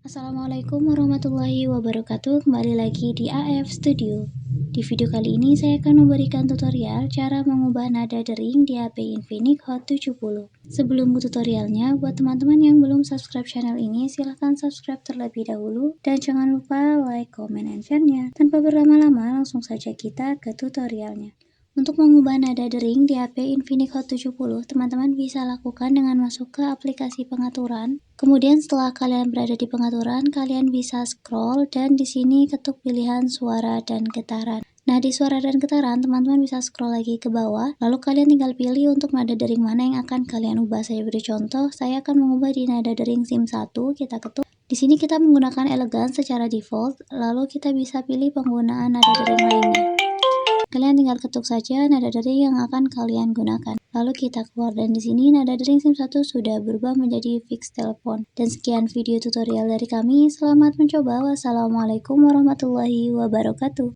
Assalamualaikum warahmatullahi wabarakatuh. Kembali lagi di AF Studio. Di video kali ini saya akan memberikan tutorial cara mengubah nada dering di HP Infinix Hot 70. Sebelum ke tutorialnya, buat teman-teman yang belum subscribe channel ini, silahkan subscribe terlebih dahulu dan jangan lupa like, comment, and share-nya. Tanpa berlama-lama, langsung saja kita ke tutorialnya. Untuk mengubah nada dering di HP Infinix Hot 70, teman-teman bisa lakukan dengan masuk ke aplikasi pengaturan. Kemudian setelah kalian berada di pengaturan, kalian bisa scroll dan di sini ketuk pilihan suara dan getaran. Nah, di suara dan getaran, teman-teman bisa scroll lagi ke bawah, lalu kalian tinggal pilih untuk nada dering mana yang akan kalian ubah. Saya beri contoh, saya akan mengubah di nada dering SIM 1, kita ketuk. Di sini kita menggunakan elegan secara default, lalu kita bisa pilih penggunaan nada dering lainnya. Kalian tinggal ketuk saja nada dering yang akan kalian gunakan. Lalu kita keluar dan di sini nada dering SIM 1 sudah berubah menjadi fix telepon. Dan sekian video tutorial dari kami. Selamat mencoba. Wassalamualaikum warahmatullahi wabarakatuh.